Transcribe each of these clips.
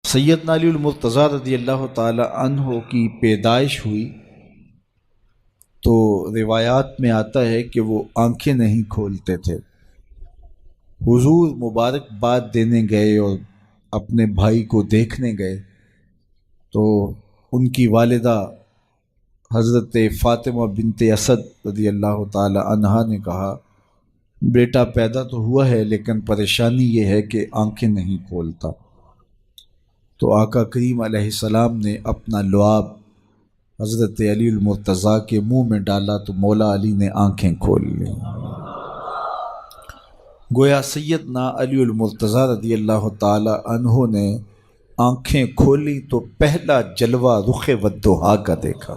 سیدنا علی المرتضیٰ رضی اللہ تعالی عنہ کی پیدائش ہوئی تو روایات میں آتا ہے کہ وہ آنکھیں نہیں کھولتے تھے۔ حضور مبارکباد دینے گئے اور اپنے بھائی کو دیکھنے گئے تو ان کی والدہ حضرت فاطمہ بنت اسد رضی اللہ تعالی عنہا نے کہا، بیٹا پیدا تو ہوا ہے لیکن پریشانی یہ ہے کہ آنکھیں نہیں کھولتا۔ تو آقا کریم علیہ السلام نے اپنا لعاب حضرت علی المرتضیٰ کے منہ میں ڈالا تو مولا علی نے آنکھیں کھول لیں۔ گویا سیدنا علی المرتضیٰ رضی اللہ تعالی عنہ نے آنکھیں کھولی تو پہلا جلوہ رخ والضحیٰ کا دیکھا۔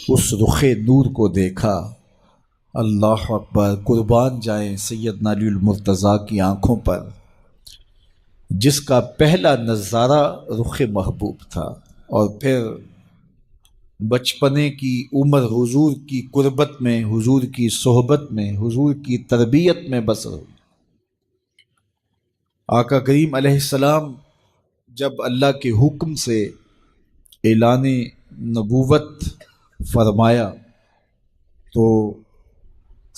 اس رخ نور کو دیکھا، اللہ اکبر، قربان جائیں سیدنا علی المرتضیٰ کی آنکھوں پر، جس کا پہلا نظارہ رخ محبوب تھا۔ اور پھر بچپنے کی عمر حضور کی قربت میں، حضور کی صحبت میں، حضور کی تربیت میں بسر ہوئی۔ آقا کریم علیہ السلام جب اللہ کے حکم سے اعلان نبوت فرمایا تو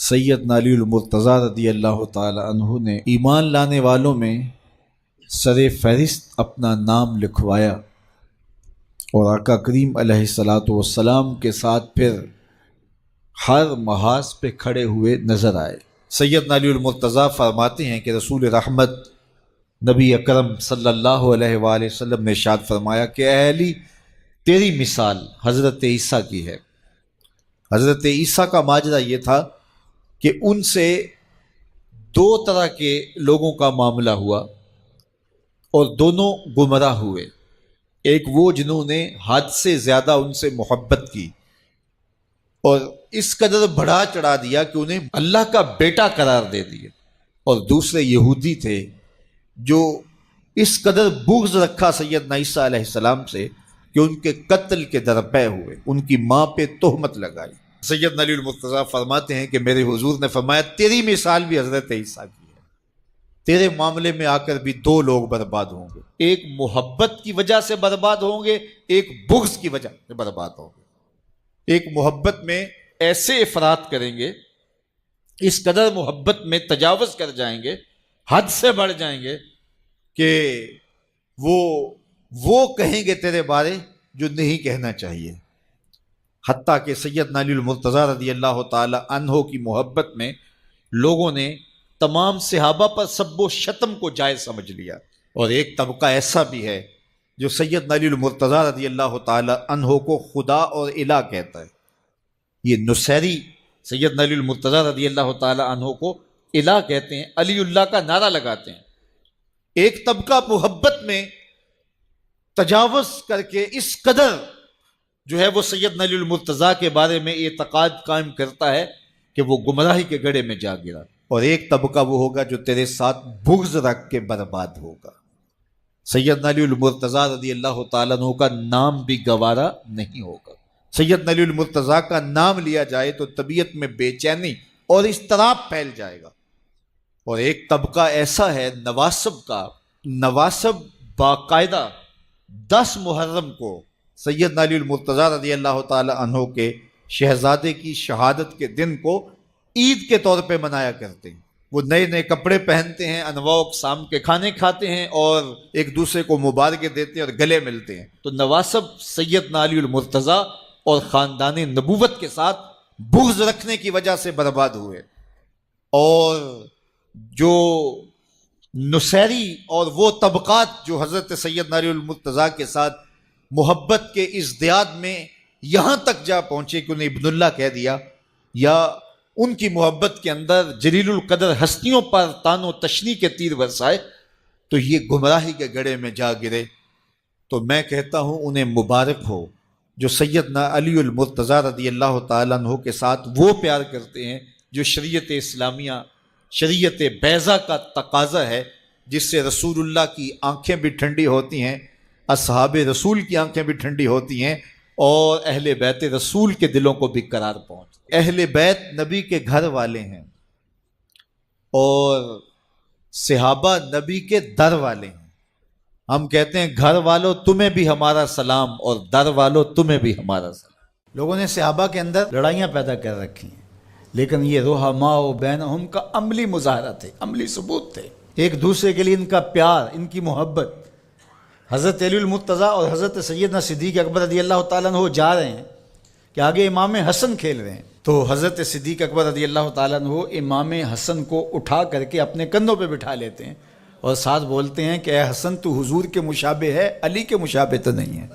سیدنا علی المرتضیٰ رضی اللہ تعالی عنہ نے ایمان لانے والوں میں سر فہرست اپنا نام لکھوایا اور آقا کریم علیہ السلام کے ساتھ پھر ہر محاذ پہ کھڑے ہوئے نظر آئے۔ سیدنا علی المرتضیٰ فرماتے ہیں کہ رسول رحمت نبی اکرم صلی اللہ علیہ وآلہ وسلم نے ارشاد فرمایا کہ اے علی، تیری مثال حضرت عیسیٰ کی ہے۔ حضرت عیسیٰ کا ماجرا یہ تھا کہ ان سے دو طرح کے لوگوں کا معاملہ ہوا اور دونوں گمراہ ہوئے۔ ایک وہ جنہوں نے حد سے زیادہ ان سے محبت کی اور اس قدر بڑھا چڑھا دیا کہ انہیں اللہ کا بیٹا قرار دے دیا، اور دوسرے یہودی تھے جو اس قدر بغض رکھا سیدنا عیسیٰ علیہ السلام سے کہ ان کے قتل کے درپے ہوئے، ان کی ماں پہ تہمت لگائی۔ سیدنا علی المرتضیٰ فرماتے ہیں کہ میرے حضور نے فرمایا تیری مثال بھی حضرت عیسیٰ کی ہے، تیرے معاملے میں آ کر بھی دو لوگ برباد ہوں گے، ایک محبت کی وجہ سے برباد ہوں گے، ایک بغض کی وجہ سے برباد ہوں گے۔ ایک محبت میں ایسے افراط کریں گے، اس قدر محبت میں تجاوز کر جائیں گے، حد سے بڑھ جائیں گے کہ وہ کہیں گے تیرے بارے جو نہیں کہنا چاہیے۔ حتیٰ کہ سیدنا علی المرتضیٰ رضی اللہ تعالی عنہ کی محبت میں لوگوں نے تمام صحابہ پر سب و شتم کو جائز سمجھ لیا، اور ایک طبقہ ایسا بھی ہے جو سیدنا علی المرتضیٰ رضی اللہ تعالی عنہ کو خدا اور الہ کہتا ہے۔ یہ نصیری سیدنا علی المرتضیٰ رضی اللہ تعالی عنہ کو الہ کہتے ہیں، علی اللہ کا نعرہ لگاتے ہیں۔ ایک طبقہ محبت میں تجاوز کر کے اس قدر جو ہے وہ سیدنا علی المرتضیٰ کے بارے میں اعتقاد قائم کرتا ہے کہ وہ گمراہی کے گڑھے میں جا گرا، اور ایک طبقہ وہ ہوگا جو تیرے ساتھ بغض رکھ کے برباد ہوگا۔ سیدنا علی المرتضیٰ رضی اللہ تعالیٰ عنہ کا نام بھی گوارا نہیں ہوگا۔ سیدنا علی المرتضیٰ کا نام لیا جائے تو طبیعت میں بے چینی اور اضطراب پھیل جائے گا۔ اور ایک طبقہ ایسا ہے نواسب کا، نواسب باقاعدہ 10 محرم کو سیدنا علی المرتضیٰ رضی اللہ تعالی عنہ کے شہزادے کی شہادت کے دن کو عید کے طور پہ منایا کرتے ہیں۔ وہ نئے نئے کپڑے پہنتے ہیں، انواع اقسام کے کھانے کھاتے ہیں اور ایک دوسرے کو مبارکیں دیتے ہیں اور گلے ملتے ہیں۔ تو نواسب سیدنا علی المرتضیٰ اور خاندان نبوت کے ساتھ بغض رکھنے کی وجہ سے برباد ہوئے، اور جو نصیری اور وہ طبقات جو حضرت سیدنا علی المرتضیٰ کے ساتھ محبت کے ازدیاد میں یہاں تک جا پہنچے کہ انہیں ابن اللہ کہہ دیا، یا ان کی محبت کے اندر جلیل القدر ہستیوں پر تان و تشنیع کے تیر برسائے، تو یہ گمراہی کے گڑھے میں جا گرے۔ تو میں کہتا ہوں انہیں مبارک ہو جو سیدنا علی المرتضیٰ رضی اللہ تعالیٰ عنہ کے ساتھ وہ پیار کرتے ہیں جو شریعت اسلامیہ، شریعت بیضا کا تقاضا ہے، جس سے رسول اللہ کی آنکھیں بھی ٹھنڈی ہوتی ہیں، اصحاب رسول کی آنکھیں بھی ٹھنڈی ہوتی ہیں، اور اہل بیت رسول کے دلوں کو بھی قرار پہنچ۔ اہل بیت نبی کے گھر والے ہیں اور صحابہ نبی کے در والے ہیں، ہم کہتے ہیں گھر والوں تمہیں بھی ہمارا سلام اور در والوں تمہیں بھی ہمارا سلام۔ لوگوں نے صحابہ کے اندر لڑائیاں پیدا کر رکھی ہیں، لیکن یہ رحماء بینہم کا عملی مظاہرہ تھے، عملی ثبوت تھے، ایک دوسرے کے لیے ان کا پیار، ان کی محبت۔ حضرت علی المرتضیٰ اور حضرت سیدنا صدیق اکبر رضی اللہ تعالیٰ عنہ جا رہے ہیں کہ آگے امام حسن کھیل رہے ہیں، تو حضرت صدیق اکبر رضی اللہ تعالیٰ عنہ امام حسن کو اٹھا کر کے اپنے کندھوں پہ بٹھا لیتے ہیں اور ساتھ بولتے ہیں کہ اے حسن تو حضور کے مشابہ ہے، علی کے مشابہ تو نہیں ہے۔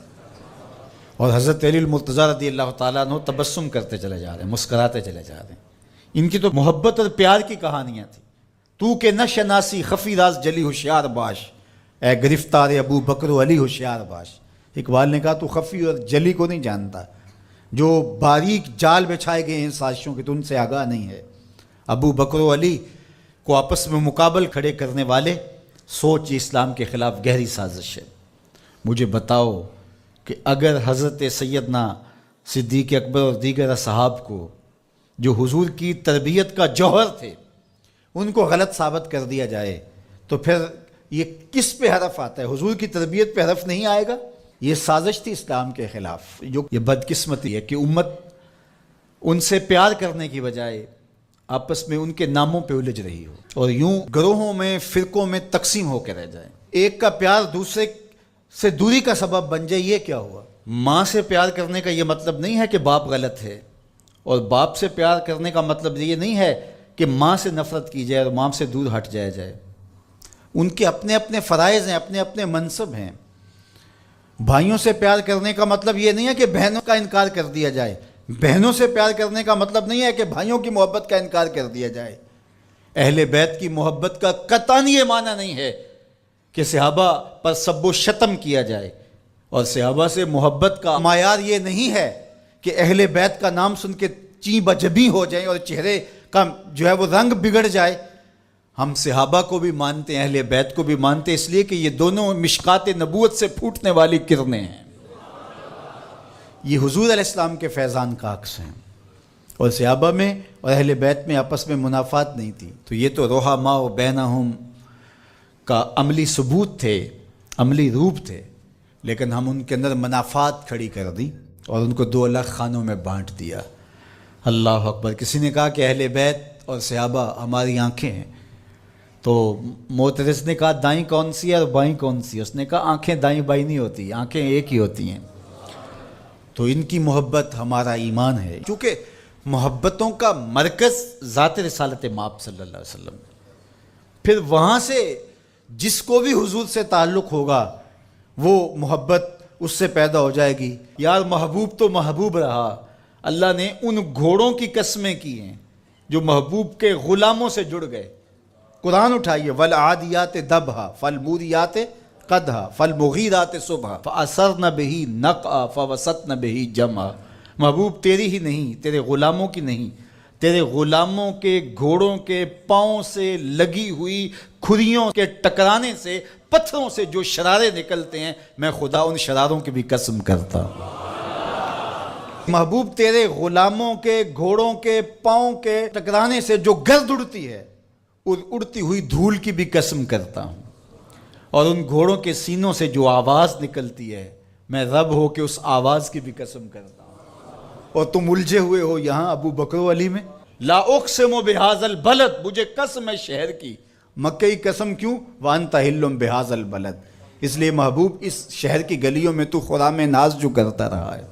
اور حضرت علی المرتضیٰ رضی اللہ تعالیٰ عنہ تبسم کرتے چلے جا رہے ہیں، مسکراتے چلے جا رہے ہیں۔ ان کی تو محبت اور پیار کی کہانیاں تھیں۔ تو کہ نہ شناسی خفی راز جلی ہوشیار باش، اے گرفتار ابو بکر و علی ہوشیار باش۔ اقبال نے کہا تو خفی اور جلی کو نہیں جانتا، جو باریک جال بچھائے گئے ہیں سازشوں کے تو ان سے آگاہ نہیں ہے۔ ابو بکر و علی کو آپس میں مقابل کھڑے کرنے والے سوچ اسلام کے خلاف گہری سازش ہے۔ مجھے بتاؤ کہ اگر حضرت سیدنا صدیق اکبر اور دیگر اصحاب کو جو حضور کی تربیت کا جوہر تھے ان کو غلط ثابت کر دیا جائے تو پھر یہ کس پہ حرف آتا ہے؟ حضور کی تربیت پہ حرف نہیں آئے گا؟ یہ سازش تھی اسلام کے خلاف۔ جو یہ بدقسمتی ہے کہ امت ان سے پیار کرنے کی بجائے آپس میں ان کے ناموں پہ الجھ رہی ہو اور یوں گروہوں میں فرقوں میں تقسیم ہو کے رہ جائے۔ ایک کا پیار دوسرے سے دوری کا سبب بن جائے، یہ کیا ہوا؟ ماں سے پیار کرنے کا یہ مطلب نہیں ہے کہ باپ غلط ہے، اور باپ سے پیار کرنے کا مطلب یہ نہیں ہے کہ ماں سے نفرت کی جائے اور ماں سے دور ہٹ جائے۔ ان کے اپنے اپنے فرائض ہیں، اپنے اپنے منصب ہیں۔ بھائیوں سے پیار کرنے کا مطلب یہ نہیں ہے کہ بہنوں کا انکار کر دیا جائے، بہنوں سے پیار کرنے کا مطلب نہیں ہے کہ بھائیوں کی محبت کا انکار کر دیا جائے۔ اہل بیت کی محبت کا قطعاً یہ معنی نہیں ہے کہ صحابہ پر سب و شتم کیا جائے، اور صحابہ سے محبت کا معیار یہ نہیں ہے کہ اہل بیت کا نام سن کے چیں بجبی ہو جائیں اور چہرے کا جو ہے وہ رنگ بگڑ جائے۔ ہم صحابہ کو بھی مانتے ہیں، اہل بیت کو بھی مانتے ہیں، اس لیے کہ یہ دونوں مشکات نبوت سے پھوٹنے والی کرنیں ہیں، یہ حضور علیہ السلام کے فیضان کا عکس ہیں، اور صحابہ میں اور اہل بیت میں آپس میں منافات نہیں تھی۔ تو یہ تو رحماء بینہم کا عملی ثبوت تھے، عملی روپ تھے، لیکن ہم ان کے اندر منافات کھڑی کر دی اور ان کو دو الگ خانوں میں بانٹ دیا۔ اللہ اکبر۔ کسی نے کہا کہ اہل بیت اور صحابہ ہماری آنکھیں ہیں، تو معترض نے کہا دائیں کون سی ہے اور بائیں کون سی ہے؟ اس نے کہا آنکھیں دائیں بائیں نہیں ہوتی، آنکھیں ایک ہی ہوتی ہیں۔ تو ان کی محبت ہمارا ایمان ہے، کیونکہ محبتوں کا مرکز ذات رسالت مآب صلی اللہ علیہ وسلم، پھر وہاں سے جس کو بھی حضور سے تعلق ہوگا وہ محبت اس سے پیدا ہو جائے گی۔ یار محبوب تو محبوب رہا، اللہ نے ان گھوڑوں کی قسمیں کی ہیں جو محبوب کے غلاموں سے جڑ گئے۔ قرآن اٹھائیے، والعادیات دبھا فالموریات قدھا فالمغیرات صبحا فاثرن بہ نقعا فوسطن بہ جمعا۔ محبوب تیری ہی نہیں، تیرے غلاموں کی نہیں، تیرے غلاموں کے گھوڑوں کے پاؤں سے لگی ہوئی کھریوں کے ٹکرانے سے، پتھروں سے جو شرارے نکلتے ہیں، میں خدا ان شراروں کی بھی قسم کرتا ہوں۔ محبوب تیرے غلاموں کے گھوڑوں کے پاؤں کے ٹکرانے سے جو گرد اڑتی ہے، اڑتی ہوئی دھول کی بھی قسم کرتا ہوں، اور ان گھوڑوں کے سینوں سے جو آواز نکلتی ہے، میں رب ہو کے اس آواز کی بھی قسم کرتا ہوں۔ اور تم الجھے ہوئے ہو یہاں ابو بکر و علی میں۔ لا اقسم بہذا البلد، مجھے قسم ہے شہر کی، مکہ کی قسم کیوں؟ وانت حل بہذا البلد، اس لیے محبوب اس شہر کی گلیوں میں تو خرام ناز جو کرتا رہا ہے۔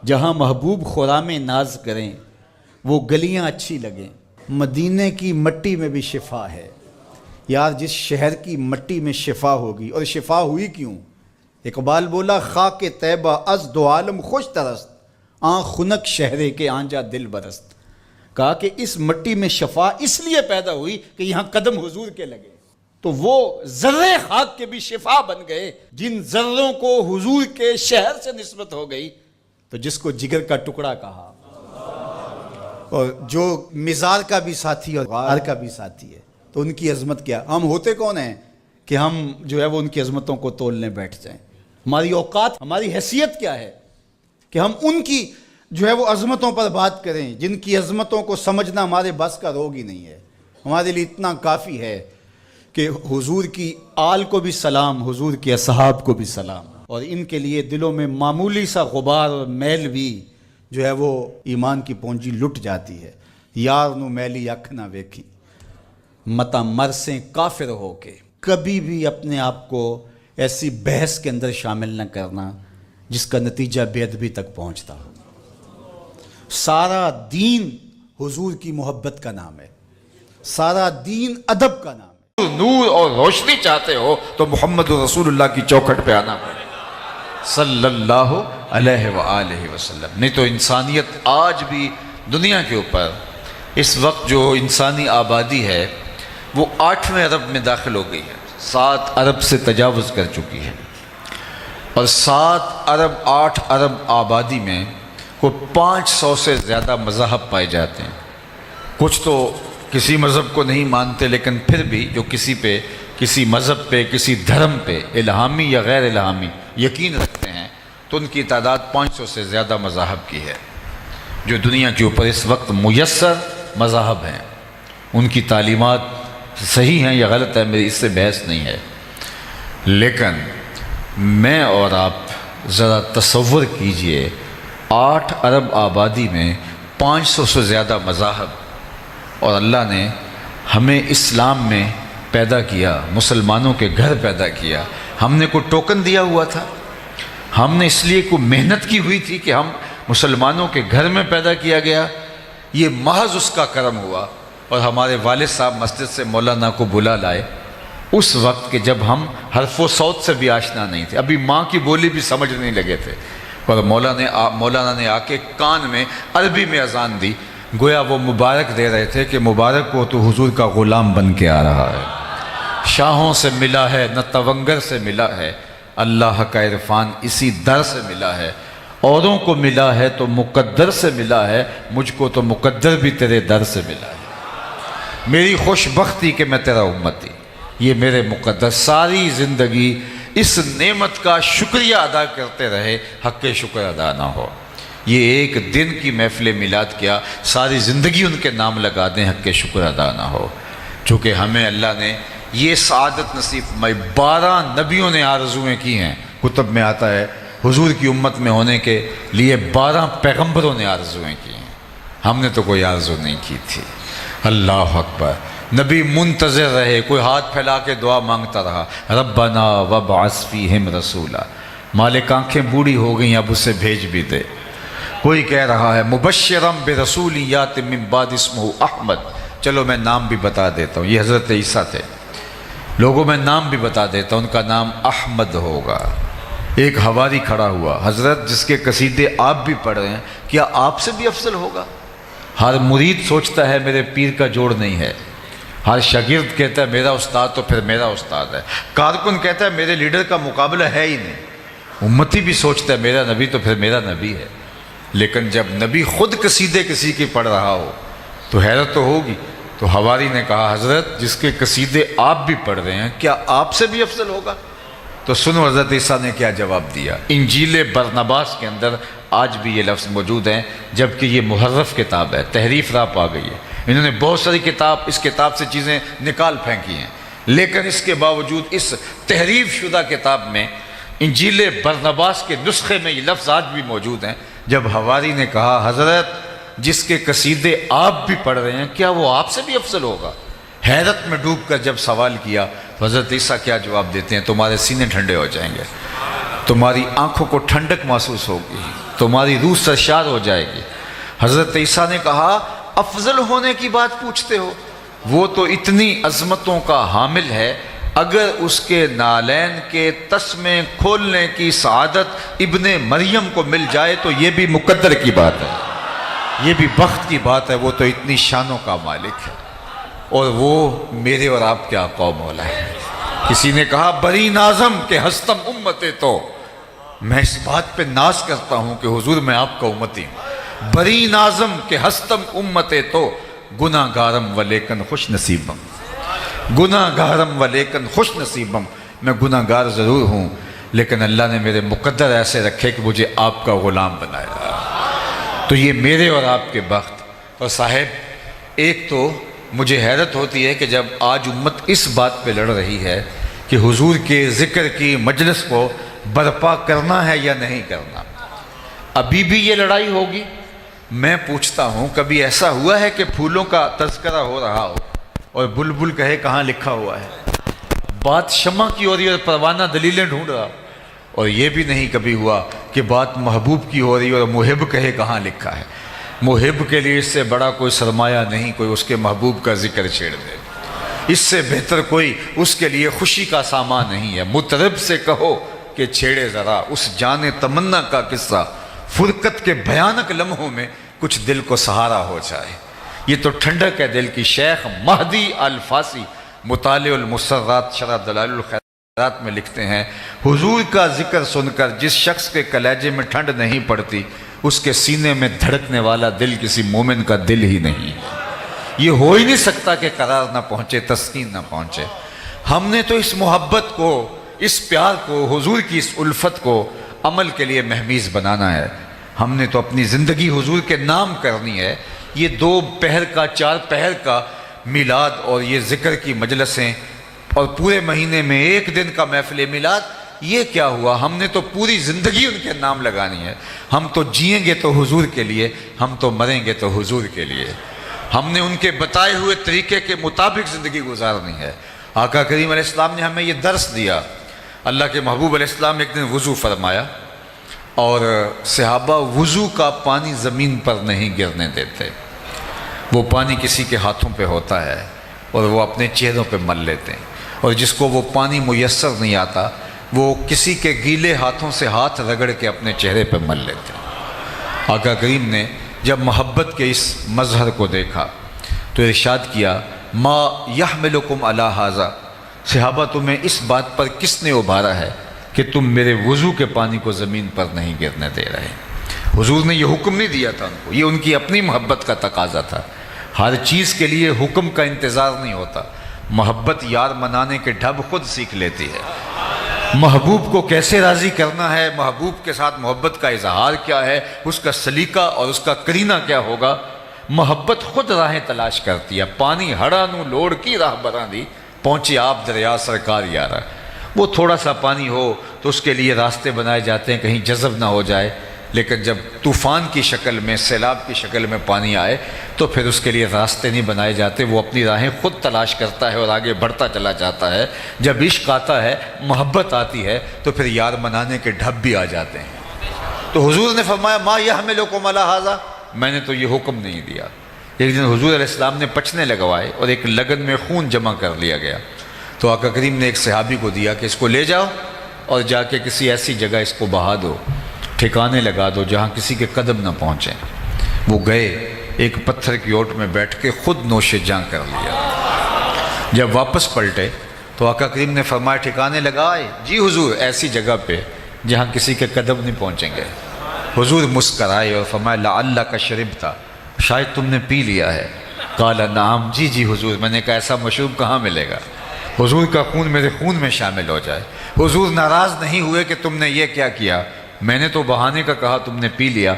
جہاں محبوب خرام ناز کریں وہ گلیاں اچھی لگیں۔ مدینے کی مٹی میں بھی شفا ہے یار، جس شہر کی مٹی میں شفا ہوگی، اور شفا ہوئی کیوں؟ اقبال بولا خاک طیبہ از دو عالم خوش ترست، آن خنک شہرے کے آنجا دل برست۔ کہا کہ اس مٹی میں شفا اس لیے پیدا ہوئی کہ یہاں قدم حضور کے لگے، تو وہ ذرے خاک کے بھی شفا بن گئے۔ جن ذروں کو حضور کے شہر سے نسبت ہو گئی تو جس کو جگر کا ٹکڑا کہا، اور جو مزار کا بھی ساتھی اور غار کا بھی ساتھی ہے، تو ان کی عظمت کیا؟ ہم ہوتے کون ہیں کہ ہم جو ہے وہ ان کی عظمتوں کو تولنے بیٹھ جائیں؟ ہماری اوقات، ہماری حیثیت کیا ہے کہ ہم ان کی جو ہے وہ عظمتوں پر بات کریں، جن کی عظمتوں کو سمجھنا ہمارے بس کا روگ ہی نہیں ہے۔ ہمارے لیے اتنا کافی ہے کہ حضور کی آل کو بھی سلام، حضور کے اصحاب کو بھی سلام، اور ان کے لیے دلوں میں معمولی سا غبار اور میل بھی جو ہے وہ ایمان کی پونجی لٹ جاتی ہے۔ یار نو میلی اکھ نہ ویکھی متا مرسیں کافر ہو کے، کبھی بھی اپنے آپ کو ایسی بحث کے اندر شامل نہ کرنا جس کا نتیجہ بے ادبی تک پہنچتا ہو۔ سارا دین حضور کی محبت کا نام ہے، سارا دین ادب کا نام ہے۔ نور اور روشنی چاہتے ہو تو محمد رسول اللہ کی چوکھٹ پہ آنا پڑے صلی اللہ علیہ وآلہ وسلم۔ نہیں تو انسانیت آج بھی دنیا کے اوپر اس وقت جو انسانی آبادی ہے وہ 8ویں ارب میں داخل ہو گئی ہے، 7 ارب سے تجاوز کر چکی ہے، اور 7 ارب 8 ارب آبادی میں کو 500 سے زیادہ مذاہب پائے جاتے ہیں۔ کچھ تو کسی مذہب کو نہیں مانتے، لیکن پھر بھی جو کسی پہ، کسی مذہب پہ، کسی دھرم پہ الہامی یا غیر الہامی یقین رکھتے ہیں، تو ان کی تعداد 500 سے زیادہ مذاہب کی ہے۔ جو دنیا کے اوپر اس وقت میسر مذاہب ہیں، ان کی تعلیمات صحیح ہیں یا غلط ہے، میری اس سے بحث نہیں ہے، لیکن میں اور آپ ذرا تصور کیجئے 8 ارب آبادی میں 500 سے زیادہ مذاہب، اور اللہ نے ہمیں اسلام میں پیدا کیا، مسلمانوں کے گھر پیدا کیا۔ ہم نے کوئی ٹوکن دیا ہوا تھا؟ ہم نے اس لیے کوئی محنت کی ہوئی تھی کہ ہم مسلمانوں کے گھر میں پیدا کیا گیا؟ یہ محض اس کا کرم ہوا۔ اور ہمارے والد صاحب مسجد سے مولانا کو بلا لائے اس وقت کہ جب ہم حرف و صوت سے بھی آشنا نہیں تھے، ابھی ماں کی بولی بھی سمجھ نہیں لگے تھے، اور مولانا نے آ کے کان میں عربی میں اذان دی، گویا وہ مبارک دے رہے تھے کہ مبارک کو تو حضور کا غلام بن کے آ رہا ہے، شاہوں سے ملا ہے نہ تونگر سے ملا ہے، اللہ کا عرفان اسی در سے ملا ہے، اوروں کو ملا ہے تو مقدر سے ملا ہے، مجھ کو تو مقدر بھی تیرے در سے ملا ہے، میری خوش بختی کہ میں تیرا امتی، یہ میرے مقدر۔ ساری زندگی اس نعمت کا شکریہ ادا کرتے رہے، حق شکر ادا نہ ہو۔ یہ ایک دن کی محفل میلاد کیا، ساری زندگی ان کے نام لگا دیں، حق شکر ادا نہ ہو۔ چونکہ ہمیں اللہ نے یہ سعادت نصیب فرمائی، 12 نبیوں نے آرزویں کی ہیں، کتب میں آتا ہے حضور کی امت میں ہونے کے لیے 12 پیغمبروں نے آرزویں کی ہیں، ہم نے تو کوئی آرزو نہیں کی تھی۔ اللہ اکبر۔ نبی منتظر رہے، کوئی ہاتھ پھیلا کے دعا مانگتا رہا، ربنا وابعث فیہم رسولا، مالک آنکھیں بوڑھی ہو گئیں اب اسے بھیج بھی دے۔ کوئی کہہ رہا ہے مبشرم برسول یات من بعد اسمہ احمد، چلو میں نام بھی بتا دیتا ہوں، یہ حضرت عیسیٰ تھے، لوگوں میں نام بھی بتا دیتا ہوں، ان کا نام احمد ہوگا۔ ایک حواری کھڑا ہوا، حضرت جس کے قصیدے آپ بھی پڑھ رہے ہیں، کیا آپ سے بھی افضل ہوگا؟ ہر مرید سوچتا ہے میرے پیر کا جوڑ نہیں ہے، ہر شاگرد کہتا ہے میرا استاد تو پھر میرا استاد ہے، کارکن کہتا ہے میرے لیڈر کا مقابلہ ہے ہی نہیں، امتی بھی سوچتا ہے میرا نبی تو پھر میرا نبی ہے۔ لیکن جب نبی خود قصیدے کسی کی پڑھ رہا ہو تو حیرت تو ہوگی۔ تو حواری نے کہا حضرت جس کے قصیدے آپ بھی پڑھ رہے ہیں کیا آپ سے بھی افضل ہوگا؟ تو سنو حضرت عیسیٰ نے کیا جواب دیا۔ انجیل برنباس کے اندر آج بھی یہ لفظ موجود ہیں، جبکہ یہ محرف کتاب ہے، تحریف راپ آ گئی ہے، انہوں نے بہت ساری اس کتاب سے چیزیں نکال پھینکی ہیں، لیکن اس کے باوجود اس تحریف شدہ کتاب میں انجیل برنباس کے نسخے میں یہ لفظ آج بھی موجود ہیں۔ جب حواری نے کہا حضرت جس کے قصیدے آپ بھی پڑھ رہے ہیں کیا وہ آپ سے بھی افضل ہوگا؟ حیرت میں ڈوب کر جب سوال کیا تو حضرت عیسیٰ کیا جواب دیتے ہیں؟ تمہارے سینے ٹھنڈے ہو جائیں گے، تمہاری آنکھوں کو ٹھنڈک محسوس ہوگی، تمہاری روح سرشار ہو جائے گی۔ حضرت عیسیٰ نے کہا افضل ہونے کی بات پوچھتے ہو، وہ تو اتنی عظمتوں کا حامل ہے، اگر اس کے نالین کے تسمے کھولنے کی سعادت ابن مریم کو مل جائے تو یہ بھی مقدر کی بات ہے، یہ بھی بخت کی بات ہے، وہ تو اتنی شانوں کا مالک ہے، اور وہ میرے اور آپ کے آقا و مولا ہے۔ کسی نے کہا بری نازم کہ ہستم امتے، تو میں اس بات پہ ناز کرتا ہوں کہ حضور میں آپ کا امتی ہوں، بری نازم کہ ہستم امتے تو گناہ گارم و لیکن خوش نصیبم، گناہ گارم و لیکن خوش نصیبم، میں گناہ گار ضرور ہوں لیکن اللہ نے میرے مقدر ایسے رکھے کہ مجھے آپ کا غلام بنایا، تو یہ میرے اور آپ کے بخت۔ اور صاحب ایک تو مجھے حیرت ہوتی ہے کہ جب آج امت اس بات پہ لڑ رہی ہے کہ حضور کے ذکر کی مجلس کو برپا کرنا ہے یا نہیں کرنا، ابھی بھی یہ لڑائی ہوگی۔ میں پوچھتا ہوں کبھی ایسا ہوا ہے کہ پھولوں کا تذکرہ ہو رہا ہو اور بلبل کہے کہاں لکھا ہوا ہے؟ بات شمع کی ہو رہی ہے اور پروانہ دلیلیں ڈھونڈ رہا، اور یہ بھی نہیں کبھی ہوا کہ بات محبوب کی ہو رہی ہے اور محب کہے کہاں لکھا ہے۔ محب کے لیے اس سے بڑا کوئی سرمایہ نہیں کوئی اس کے محبوب کا ذکر چھیڑ دے، اس سے بہتر کوئی اس کے لیے خوشی کا سامان نہیں ہے۔ مطرب سے کہو کہ چھیڑے ذرا اس جان تمنا کا قصہ، فرقت کے بھیانک لمحوں میں کچھ دل کو سہارا ہو جائے۔ یہ تو ٹھنڈک ہے دل کی۔ شیخ مہدی الفاسی مطالع المسرات شرح دلائل الخیرات میں لکھتے ہیں، حضور کا ذکر سن کر جس شخص کے کلیجے میں ٹھنڈ نہیں پڑتی، اس کے سینے میں دھڑکنے والا دل کسی مومن کا دل ہی نہیں۔ یہ ہو ہی نہیں سکتا کہ قرار نہ پہنچے، تسکین نہ پہنچے۔ ہم نے تو اس محبت کو، اس پیار کو، حضور کی اس الفت کو عمل کے لیے مہمیز بنانا ہے۔ ہم نے تو اپنی زندگی حضور کے نام کرنی ہے۔ یہ 2 پہر کا 4 پہر کا میلاد اور یہ ذکر کی مجلسیں اور پورے مہینے میں 1 دن کا محفل میلاد، یہ کیا ہوا؟ ہم نے تو پوری زندگی ان کے نام لگانی ہے۔ ہم تو جئیں گے تو حضور کے لیے، ہم تو مریں گے تو حضور کے لیے۔ ہم نے ان کے بتائے ہوئے طریقے کے مطابق زندگی گزارنی ہے۔ آقا کریم علیہ السلام نے ہمیں یہ درس دیا۔ اللہ کے محبوب علیہ السلام نے ایک دن وضو فرمایا اور صحابہ وضو کا پانی زمین پر نہیں گرنے دیتے، وہ پانی کسی کے ہاتھوں پہ ہوتا ہے اور وہ اپنے چہروں پہ مل لیتے ہیں، اور جس کو وہ پانی میسر نہیں آتا وہ کسی کے گیلے ہاتھوں سے ہاتھ رگڑ کے اپنے چہرے پہ مل لیتے ہیں۔ آقا کریم نے جب محبت کے اس مظہر کو دیکھا تو ارشاد کیا، ما یحملکم علی ھذا، صحابہ تمہیں اس بات پر کس نے ابھارا ہے کہ تم میرے وضو کے پانی کو زمین پر نہیں گرنے دے رہے؟ حضور نے یہ حکم نہیں دیا تھا ان کو، یہ ان کی اپنی محبت کا تقاضا تھا۔ ہر چیز کے لیے حکم کا انتظار نہیں ہوتا، محبت یار منانے کے ڈھب خود سیکھ لیتی ہے۔ محبوب کو کیسے راضی کرنا ہے، محبوب کے ساتھ محبت کا اظہار کیا ہے، اس کا سلیقہ اور اس کا قرینہ کیا ہوگا، محبت خود راہیں تلاش کرتی ہے۔ پانی ہڑا نو لوڑ کی راہ براں دی، پہنچے آپ دریا سرکار یارا۔ وہ تھوڑا سا پانی ہو تو اس کے لیے راستے بنائے جاتے ہیں کہیں جذب نہ ہو جائے، لیکن جب طوفان کی شکل میں، سیلاب کی شکل میں پانی آئے تو پھر اس کے لیے راستے نہیں بنائے جاتے، وہ اپنی راہیں خود تلاش کرتا ہے اور آگے بڑھتا چلا جاتا ہے۔ جب عشق آتا ہے، محبت آتی ہے تو پھر یار منانے کے ڈھب بھی آ جاتے ہیں۔ تو حضور نے فرمایا، ما یحملکم علی ھذا، میں نے تو یہ حکم نہیں دیا۔ ایک دن حضور علیہ السلام نے پچنے لگوائے اور ایک لگن میں خون جمع کر لیا گیا، تو آقا کریم نے ایک صحابی کو دیا کہ اس کو لے جاؤ اور جا کے کسی ایسی جگہ اس کو بہا دو، ٹھکانے لگا دو جہاں کسی کے قدم نہ پہنچیں۔ وہ گئے، ایک پتھر کی اوٹ میں بیٹھ کے خود نوش جاں کر لیا۔ جب واپس پلٹے تو آقا کریم نے فرمایا، ٹھکانے لگائے؟ جی حضور، ایسی جگہ پہ جہاں کسی کے قدم نہیں پہنچیں گے۔ حضور مسکرائے اور فرمایا، لعلک شربت، شاید تم نے پی لیا ہے۔ قال نعم، جی جی حضور، میں نے کہا ایسا مشروب کہاں ملے گا، حضور کا خون میرے خون میں شامل ہو جائے۔ حضور ناراض نہیں ہوئے کہ تم نے یہ کیا کیا، میں نے تو بہانے کا کہا، تم نے پی لیا،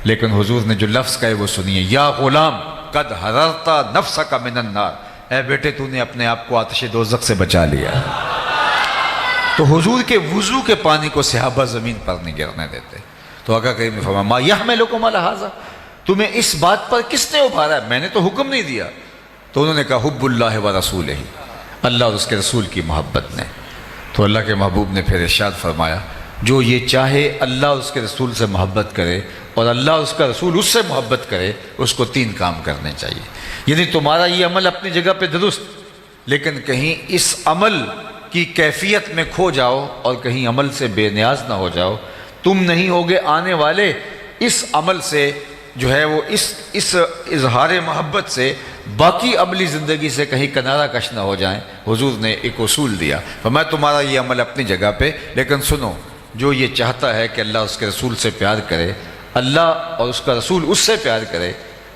لیکن حضور نے جو لفظ کہے وہ سنیے، یا غلام قد حررت نفسک من النار، اے بیٹے تو نے اپنے آپ کو آتش دوزخ سے بچا لیا۔ تو حضور کے وضو کے پانی کو صحابہ زمین پر نہیں گرنے دیتے۔ تو آقا کریم نے فرمایا، ما یحملکم علی ھذا، تمہیں اس بات پر کس نے ابھارا ہے، میں نے تو حکم نہیں دیا۔ تو انہوں نے کہا، حب اللہ و رسولہ، اللہ اور اس کے رسول کی محبت نے۔ تو اللہ کے محبوب نے پھر ارشاد فرمایا، جو یہ چاہے اللہ اور اس کے رسول سے محبت کرے اور اللہ اور اس کا رسول اس سے محبت کرے، اس کو 3 کام کرنے چاہیے۔ یعنی تمہارا یہ عمل اپنی جگہ پہ درست، لیکن کہیں اس عمل کی کیفیت میں کھو جاؤ اور کہیں عمل سے بے نیاز نہ ہو جاؤ، تم نہیں ہوگے آنے والے اس عمل سے جو ہے وہ اس اظہار محبت سے باقی عملی زندگی سے کہیں کنارہ کش نہ ہو جائیں۔ حضور نے ایک اصول دیا، فرمایا تمہارا یہ عمل اپنی جگہ پہ، لیکن سنو، جو یہ چاہتا ہے کہ اللہ اس کے رسول سے پیار کرے، اللہ اور اس کا رسول اس سے پیار کرے،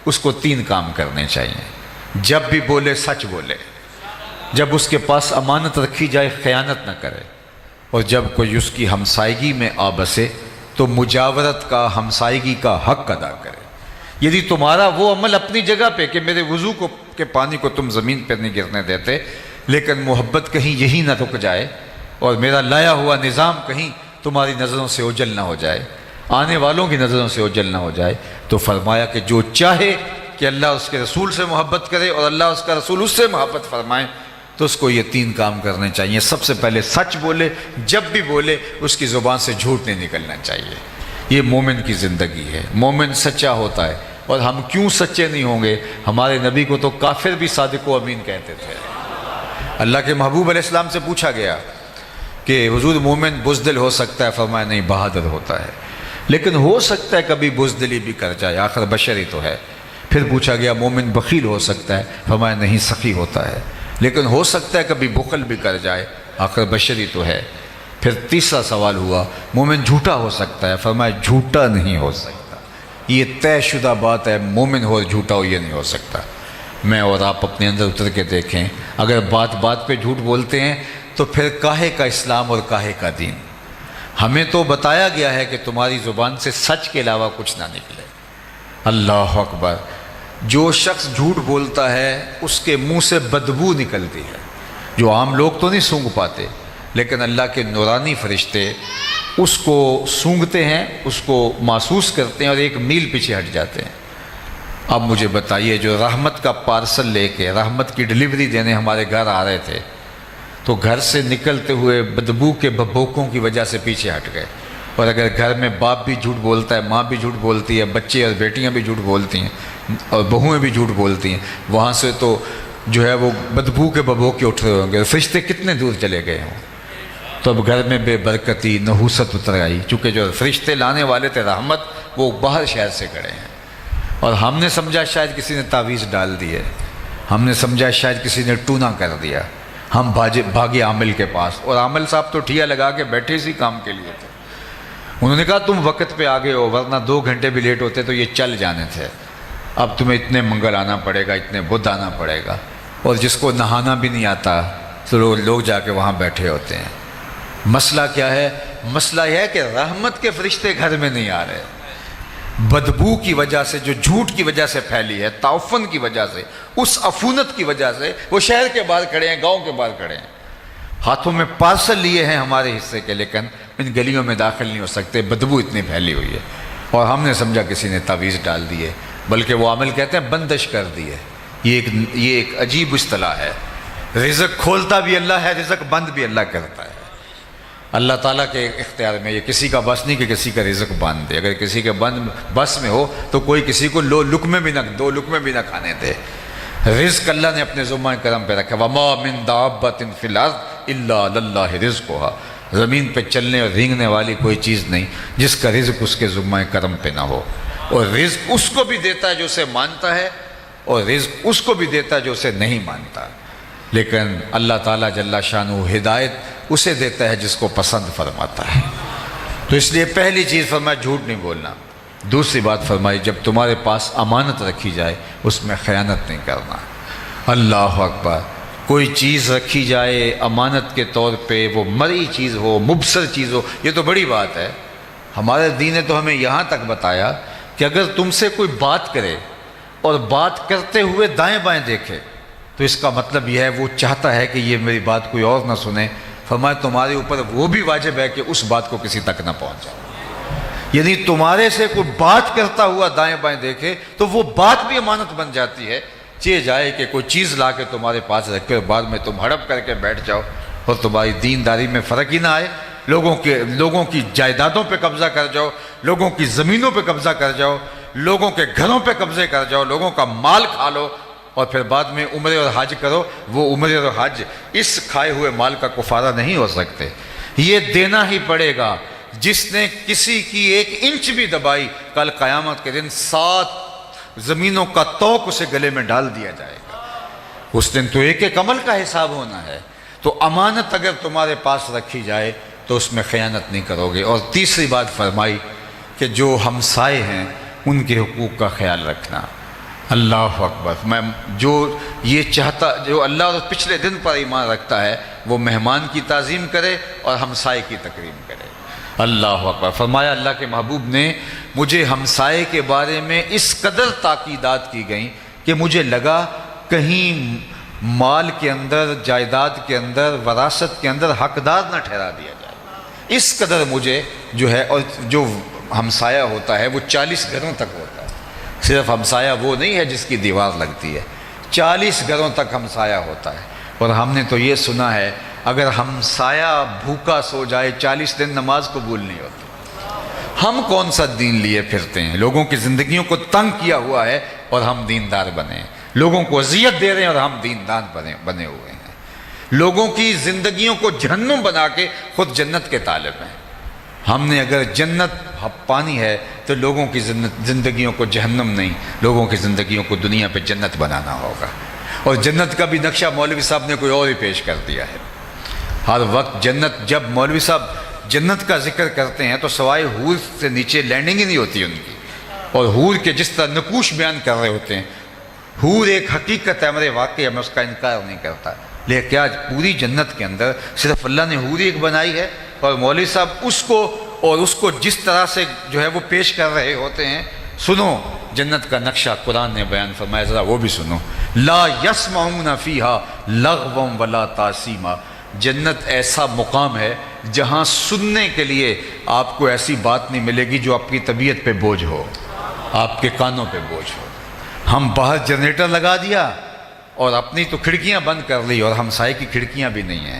اس کو 3 کام کرنے چاہیے۔ جب بھی بولے سچ بولے، جب اس کے پاس امانت رکھی جائے خیانت نہ کرے، اور جب کوئی اس کی ہمسائیگی میں آ بسے تو مجاورت کا، ہمسائیگی کا حق ادا کرے۔ یعنی تمہارا وہ عمل اپنی جگہ پہ کہ میرے وضو کے کہ پانی کو تم زمین پر نہیں گرنے دیتے، لیکن محبت کہیں یہی نہ رک جائے اور میرا لایا ہوا نظام کہیں تمہاری نظروں سے اوجھل نہ ہو جائے، آنے والوں کی نظروں سے اوجھل نہ ہو جائے۔ تو فرمایا کہ جو چاہے کہ اللہ اس کے رسول سے محبت کرے اور اللہ اس کا رسول اس سے محبت فرمائے، تو اس کو یہ 3 کام کرنے چاہیے۔ سب سے پہلے سچ بولے، جب بھی بولے اس کی زبان سے جھوٹ نہیں نکلنا چاہیے۔ یہ مومن کی زندگی ہے، مومن سچا ہوتا ہے۔ اور ہم کیوں سچے نہیں ہوں گے؟ ہمارے نبی کو تو کافر بھی صادق و امین کہتے تھے۔ اللہ کے محبوب علیہ السلام سے پوچھا گیا کہ حضور مومن بزدل ہو سکتا ہے؟ فرمایا نہیں، بہادر ہوتا ہے، لیکن ہو سکتا ہے کبھی بزدلی بھی کر جائے، آخر بشر ہی تو ہے۔ پھر پوچھا گیا مومن بخیل ہو سکتا ہے؟ فرمایا نہیں، سخی ہوتا ہے، لیکن ہو سکتا ہے کبھی بخل بھی کر جائے، آخر بشر ہی تو ہے۔ پھر تیسرا سوال ہوا مومن جھوٹا ہو سکتا ہے؟ فرمایا جھوٹا نہیں ہو سکتا، یہ طے شدہ بات ہے، مومن ہو اور جھوٹا ہو یہ نہیں ہو سکتا۔ میں اور آپ اپنے اندر اتر کے دیکھیں، اگر بات بات پہ جھوٹ بولتے ہیں تو پھر کاہے کا اسلام اور کاہے کا دین؟ ہمیں تو بتایا گیا ہے کہ تمہاری زبان سے سچ کے علاوہ کچھ نہ نکلے۔ اللہ اکبر! جو شخص جھوٹ بولتا ہے اس کے منہ سے بدبو نکلتی ہے، جو عام لوگ تو نہیں سونگھ پاتے، لیکن اللہ کے نورانی فرشتے اس کو سونگھتے ہیں، اس کو محسوس کرتے ہیں اور 1 میل پیچھے ہٹ جاتے ہیں۔ اب مجھے بتائیے، جو رحمت کا پارسل لے کے رحمت کی ڈلیوری دینے ہمارے گھر آ رہے تھے، تو گھر سے نکلتے ہوئے بدبو کے بھبوکوں کی وجہ سے پیچھے ہٹ گئے۔ اور اگر گھر میں باپ بھی جھوٹ بولتا ہے، ماں بھی جھوٹ بولتی ہے، بچے اور بیٹیاں بھی جھوٹ بولتی ہیں اور بہویں بھی جھوٹ بولتی ہیں، وہاں سے تو جو ہے وہ بدبو کے بھبوکے اٹھ رہے ہوں گے، فرشتے کتنے دور چلے گئے ہوں۔ تو اب گھر میں بے برکتی، نحوست اتر آئی، چونکہ جو فرشتے لانے والے تھے رحمت، وہ باہر شہر سے کھڑے ہیں۔ اور ہم نے سمجھا شاید کسی نے تعویذ ڈال دی ہے، ہم نے سمجھا شاید کسی نے ٹونا کر دیا، ہم بھاگے عامل کے پاس، اور عامل صاحب تو ٹھیا لگا کے بیٹھے اسی کام کے لیے تھے۔ انہوں نے کہا تم وقت پہ آگے ہو، ورنہ 2 گھنٹے بھی لیٹ ہوتے تو یہ چل جانے تھے، اب تمہیں اتنے منگل آنا پڑے گا، اتنے بدھ آنا پڑے گا۔ اور جس کو نہانا بھی نہیں آتا تو لوگ جا کے وہاں بیٹھے ہوتے ہیں۔ مسئلہ کیا ہے؟ مسئلہ یہ ہے کہ رحمت کے فرشتے گھر میں نہیں آ رہے، بدبو کی وجہ سے، جو جھوٹ کی وجہ سے پھیلی ہے، تعفن کی وجہ سے، اس عفونت کی وجہ سے وہ شہر کے باہر کھڑے ہیں، گاؤں کے باہر کھڑے ہیں، ہاتھوں میں پارسل لیے ہیں ہمارے حصے کے، لیکن ان گلیوں میں داخل نہیں ہو سکتے، بدبو اتنی پھیلی ہوئی ہے۔ اور ہم نے سمجھا کسی نے تعویذ ڈال دی ہے، بلکہ وہ عامل کہتے ہیں بندش کر دی ہے۔ یہ ایک عجیب اصطلاح ہے۔ رزق کھولتا بھی اللہ ہے، رزق بند بھی اللہ کرتا ہے۔ اللہ تعالیٰ کے اختیار میں، یہ کسی کا بس نہیں کہ کسی کا رزق باندھ دے۔ اگر کسی کے بس میں ہو تو کوئی کسی کو 2 لقمے بھی نہ کھانے دے۔ رزق اللہ نے اپنے ذمہ کرم پہ رکھا۔ وَمَا مِن دَابَّةٍ فِي الْأَرْضِ إِلَّا لِلَّهِ رِزْقُهَا۔ زمین پہ چلنے اور رینگنے والی کوئی چیز نہیں جس کا رزق اس کے ذمہ کرم پہ نہ ہو۔ اور رزق اس کو بھی دیتا ہے جو اسے مانتا ہے، اور رزق اس کو بھی دیتا ہے جو اسے نہیں مانتا۔ لیکن اللہ تعالیٰ جل شانہ ہدایت اسے دیتا ہے جس کو پسند فرماتا ہے۔ تو اس لیے پہلی چیز فرمایا جھوٹ نہیں بولنا۔ دوسری بات فرمائی جب تمہارے پاس امانت رکھی جائے اس میں خیانت نہیں کرنا۔ اللہ اکبر! کوئی چیز رکھی جائے امانت کے طور پہ، وہ مرئی چیز ہو، مبصر چیز ہو، یہ تو بڑی بات ہے۔ ہمارے دین نے تو ہمیں یہاں تک بتایا کہ اگر تم سے کوئی بات کرے اور بات کرتے ہوئے دائیں بائیں دیکھے تو اس کا مطلب یہ ہے وہ چاہتا ہے کہ یہ میری بات کوئی اور نہ سنے۔ فرمایا تمہارے اوپر وہ بھی واجب ہے کہ اس بات کو کسی تک نہ پہنچائے۔ یعنی تمہارے سے کوئی بات کرتا ہوا دائیں بائیں دیکھے تو وہ بات بھی امانت بن جاتی ہے۔ چہ جائے کہ کوئی چیز لا کے تمہارے پاس رکھے اور بعد میں تم ہڑپ کر کے بیٹھ جاؤ اور تمہاری دینداری میں فرق ہی نہ آئے، لوگوں کی جائیدادوں پہ قبضہ کر جاؤ، لوگوں کی زمینوں پہ قبضہ کر جاؤ، لوگوں کے گھروں پہ قبضے کر جاؤ، لوگوں کا مال کھا لو، اور پھر بعد میں عمرے اور حج کرو۔ وہ عمرے اور حج اس کھائے ہوئے مال کا کفارہ نہیں ہو سکتے، یہ دینا ہی پڑے گا۔ جس نے کسی کی 1 انچ بھی دبائی، کل قیامت کے دن 7 زمینوں کا توق اسے گلے میں ڈال دیا جائے گا۔ اس دن تو ایک عمل کا حساب ہونا ہے۔ تو امانت اگر تمہارے پاس رکھی جائے تو اس میں خیانت نہیں کرو گے۔ اور تیسری بات فرمائی کہ جو ہمسائے ہیں ان کے حقوق کا خیال رکھنا۔ اللہ اکبر! جو اللہ اور پچھلے دن پر ایمان رکھتا ہے وہ مہمان کی تعظیم کرے اور ہمسائے کی تکریم کرے۔ اللہ اکبر! فرمایا اللہ کے محبوب نے مجھے ہمسائے کے بارے میں اس قدر تاکیدات کی گئیں کہ مجھے لگا کہیں مال کے اندر، جائیداد کے اندر، وراثت کے اندر حقدار نہ ٹھہرا دیا جائے، اس قدر مجھے جو ہے. اور جو ہمسایہ ہوتا ہے وہ 40 گھروں تک ہوتا ہے، صرف ہمسایہ وہ نہیں ہے جس کی دیوار لگتی ہے، 40 گھروں تک ہمسایہ ہوتا ہے. اور ہم نے تو یہ سنا ہے اگر ہمسایہ بھوکا سو جائے 40 دن نماز قبول نہیں ہوتی. ہم کون سا دین لیے پھرتے ہیں؟ لوگوں کی زندگیوں کو تنگ کیا ہوا ہے اور ہم دیندار بنے ہیں. لوگوں کو اذیت دے رہے ہیں اور ہم دیندار بنے ہوئے ہیں. لوگوں کی زندگیوں کو جہنم بنا کے خود جنت کے طالب ہیں. ہم نے اگر جنت پانی ہے تو لوگوں کی زندگیوں کو جہنم نہیں، لوگوں کی زندگیوں کو دنیا پہ جنت بنانا ہوگا. اور جنت کا بھی نقشہ مولوی صاحب نے کوئی اور ہی پیش کر دیا ہے. ہر وقت جنت، جب مولوی صاحب جنت کا ذکر کرتے ہیں تو سوائے حور سے نیچے لینڈنگ ہی نہیں ہوتی ان کی. اور حور کے جس طرح نقوش بیان کر رہے ہوتے ہیں، حور ایک حقیقت ہے، ہمارے واقعہ میں اس کا انکار نہیں کرتا. لیکن کیا پوری جنت کے اندر صرف اللہ نے حور ایک بنائی ہے اور مولوی صاحب اس کو جس طرح سے جو ہے وہ پیش کر رہے ہوتے ہیں. سنو جنت کا نقشہ قرآن نے بیان فرمایا، ذرا وہ بھی سنو. لا یسمعون فیہا لغوا ولا تاثیما. جنت ایسا مقام ہے جہاں سننے کے لیے آپ کو ایسی بات نہیں ملے گی جو آپ کی طبیعت پہ بوجھ ہو، آپ کے کانوں پہ بوجھ ہو. ہم باہر جنریٹر لگا دیا اور اپنی تو کھڑکیاں بند کر لی اور ہمسائے کی کھڑکیاں بھی نہیں ہیں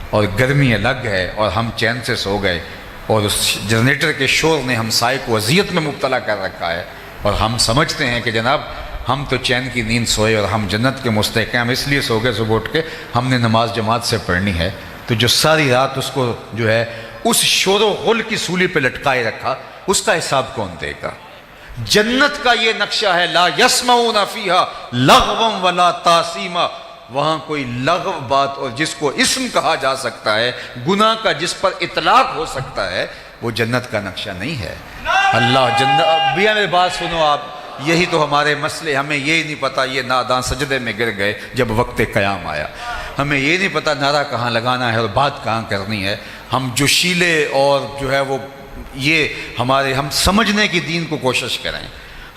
اور گرمی الگ ہے اور ہم چین سے سو گئے اور اس جنریٹر کے شور نے ہمسائے کو اذیت میں مبتلا کر رکھا ہے. اور ہم سمجھتے ہیں کہ جناب ہم تو چین کی نیند سوئے اور ہم جنت کے مستحق ہیں، ہم اس لیے سو گئے صبح اٹھ کے ہم نے نماز جماعت سے پڑھنی ہے. تو جو ساری رات اس کو جو ہے اس شور و غل کی سولی پہ لٹکائے رکھا، اس کا حساب کون دے گا؟ جنت کا یہ نقشہ ہے، لا یسمعون فیہا لغوا ولا تاثیما. وہاں کوئی لغو بات اور جس کو اسم کہا جا سکتا ہے، گناہ کا جس پر اطلاق ہو سکتا ہے، وہ جنت کا نقشہ نہیں ہے. اللہ جنت بھی میری بات سنو آپ، یہی تو ہمارے مسئلے. ہمیں یہی نہیں پتا یہ ناداں سجدے میں گر گئے جب وقت قیام آیا. ہمیں یہ نہیں پتا نعرہ کہاں لگانا ہے اور بات کہاں کرنی ہے. ہم جوشیلے اور جو ہے وہ یہ ہم سمجھنے کی دین کو کوشش کریں.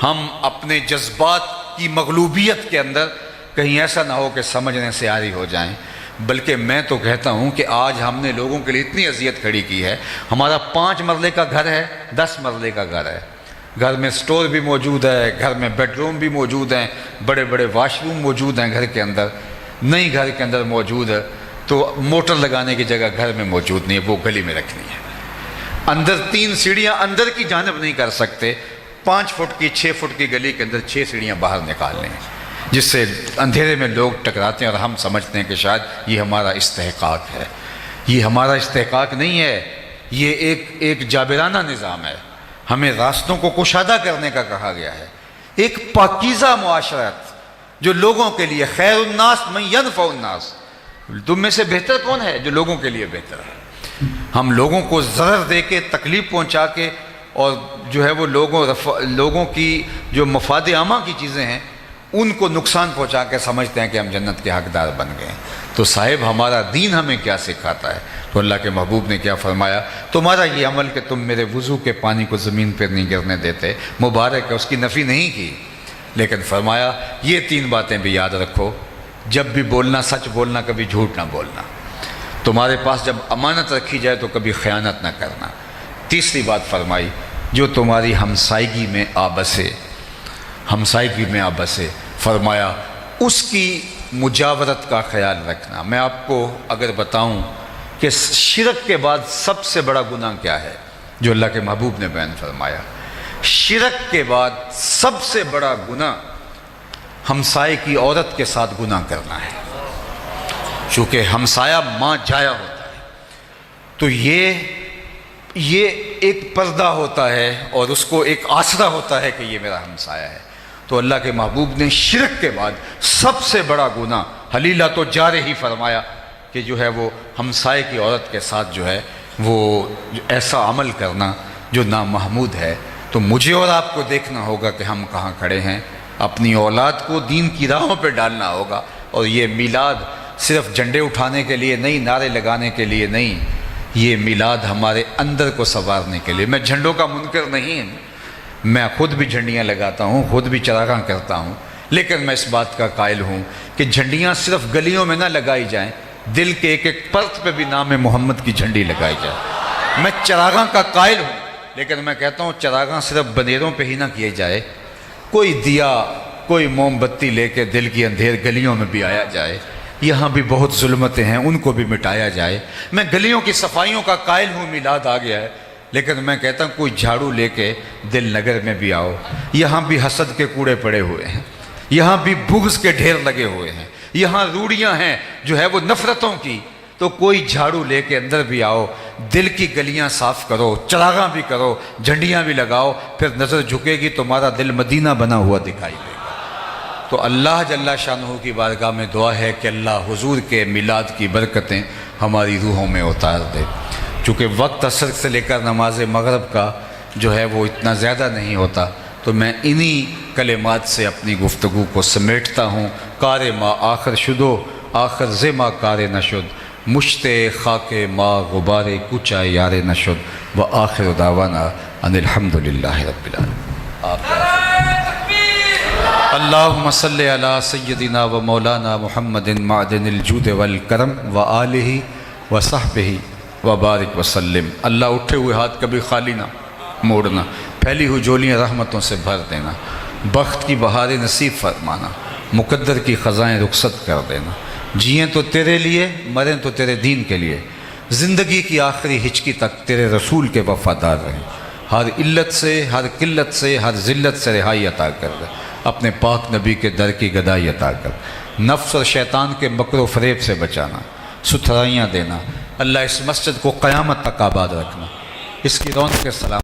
ہم اپنے جذبات کی مغلوبیت کے اندر کہیں ایسا نہ ہو کہ سمجھنے سے عاری ہو جائیں. بلکہ میں تو کہتا ہوں کہ آج ہم نے لوگوں کے لیے اتنی اذیت کھڑی کی ہے. ہمارا 5 مرلے کا گھر ہے، 10 مرلے کا گھر ہے، گھر میں سٹور بھی موجود ہے، گھر میں بیڈ روم بھی موجود ہیں، بڑے بڑے واش روم موجود ہیں گھر کے اندر. نئی گھر کے اندر موجود ہے تو موٹر لگانے کی جگہ گھر میں موجود نہیں ہے، وہ گلی میں رکھنی ہے. اندر 3 سیڑھیاں اندر کی جانب نہیں کر سکتے، 5 فٹ کی 6 فٹ کی گلی کے اندر 6 سیڑھیاں باہر نکالنے ہیں، جس سے اندھیرے میں لوگ ٹکراتے ہیں اور ہم سمجھتے ہیں کہ شاید یہ ہمارا استحقاق ہے. یہ ہمارا استحقاق نہیں ہے، یہ ایک جابرانہ نظام ہے. ہمیں راستوں کو کشادہ کرنے کا کہا گیا ہے. ایک پاکیزہ معاشرت جو لوگوں کے لیے، خیر الناس من ینفع الناس. تم میں سے بہتر کون ہے؟ جو لوگوں کے لیے بہتر ہے. ہم لوگوں کو ضرر دے کے، تکلیف پہنچا کے اور جو ہے وہ لوگوں کی جو مفاد عامہ کی چیزیں ہیں ان کو نقصان پہنچا کے سمجھتے ہیں کہ ہم جنت کے حقدار بن گئے ہیں. تو صاحب ہمارا دین ہمیں کیا سکھاتا ہے؟ تو اللہ کے محبوب نے کیا فرمایا؟ تمہارا یہ عمل کہ تم میرے وضو کے پانی کو زمین پر نہیں گرنے دیتے، مبارک ہے، اس کی نفی نہیں کی. لیکن فرمایا یہ 3 باتیں بھی یاد رکھو. جب بھی بولنا سچ بولنا، کبھی جھوٹ نہ بولنا. تمہارے پاس جب امانت رکھی جائے تو کبھی خیانت نہ کرنا. تیسری بات فرمائی، جو تمہاری ہمسائیگی میں آبسے، فرمایا اس کی مجاورت کا خیال رکھنا. میں آپ کو اگر بتاؤں کہ شرک کے بعد سب سے بڑا گناہ کیا ہے جو اللہ کے محبوب نے بیان فرمایا، شرک کے بعد سب سے بڑا گناہ ہمسائے کی عورت کے ساتھ گناہ کرنا ہے. چونکہ ہمسایہ ماں جایا ہوتا ہے تو یہ ایک پردہ ہوتا ہے اور اس کو ایک آسرا ہوتا ہے کہ یہ میرا ہمسایہ ہے. تو اللہ کے محبوب نے شرک کے بعد سب سے بڑا گناہ حلیلہ تو جارے ہی فرمایا کہ جو ہے وہ ہمسائے کی عورت کے ساتھ جو ہے وہ ایسا عمل کرنا جو نامحمود ہے. تو مجھے اور آپ کو دیکھنا ہوگا کہ ہم کہاں کھڑے ہیں. اپنی اولاد کو دین کی راہوں پہ ڈالنا ہوگا. اور یہ میلاد صرف جھنڈے اٹھانے کے لیے نہیں، نعرے لگانے کے لیے نہیں، یہ میلاد ہمارے اندر کو سنوارنے کے لیے. میں جھنڈوں کا منکر نہیں، میں خود بھی جھنڈیاں لگاتا ہوں، خود بھی چراغاں کرتا ہوں، لیکن میں اس بات کا قائل ہوں کہ جھنڈیاں صرف گلیوں میں نہ لگائی جائیں، دل کے ایک ایک پرت پہ بھی نام محمد کی جھنڈی لگائی جائے۔ میں چراغاں کا قائل ہوں، لیکن میں کہتا ہوں چراغاں صرف بنیروں پہ ہی نہ کیے جائے، کوئی دیا، کوئی موم بتی لے کے دل کی اندھیر گلیوں میں بھی آیا جائے۔ یہاں بھی بہت ظلمتیں ہیں، ان کو بھی مٹایا جائے۔ میں گلیوں کی صفائیوں کا قائل ہوں، میلاد آ گیا ہے، لیکن میں کہتا ہوں کوئی جھاڑو لے کے دل نگر میں بھی آؤ۔ یہاں بھی حسد کے کوڑے پڑے ہوئے ہیں، یہاں بھی بغض کے ڈھیر لگے ہوئے ہیں، یہاں روڑیاں ہیں جو ہے وہ نفرتوں کی، تو کوئی جھاڑو لے کے اندر بھی آؤ، دل کی گلیاں صاف کرو، چراغاں بھی کرو، جھنڈیاں بھی لگاؤ، پھر نظر جھکے گی تمہارا دل مدینہ بنا ہوا دکھائی دے گا۔ تو اللہ جل شانہ کی بارگاہ میں دعا ہے کہ اللہ حضور کے میلاد کی برکتیں ہماری روحوں میں اتار دے۔ چونکہ وقت عصر سے لے کر نماز مغرب کا جو ہے وہ اتنا زیادہ نہیں ہوتا، تو میں انہی کلمات سے اپنی گفتگو کو سمیٹتا ہوں۔ کار ما آخر شدو آخر زما کار نشد، مشت خاک ما غبار کوچا یار نشد، و آخر دعوانا ان الحمدللہ رب العالمین۔ اللہم صلی علی سیدنا و مولانا محمد معدن الجود والکرم و آلہ و صحبہ و بارک وسلم۔ اللہ اٹھے ہوئے ہاتھ کبھی خالی نہ موڑنا، پھیلی ہوئی جولیاں رحمتوں سے بھر دینا، بخت کی بہاریں نصیب فرمانا، مقدر کی خزائیں رخصت کر دینا۔ جئیں تو تیرے لیے، مریں تو تیرے دین کے لیے، زندگی کی آخری ہچکی تک تیرے رسول کے وفادار رہیں۔ ہر علت سے، ہر قلت سے، ہر ذلت سے رہائی عطا کر دے، اپنے پاک نبی کے در کی گدائی عطا کر، نفس اور شیطان کے مکر و فریب سے بچانا، ستھرائیاں دینا۔ اللہ اس مسجد کو قیامت تک آباد رکھنا، اس کی رونق کے سلام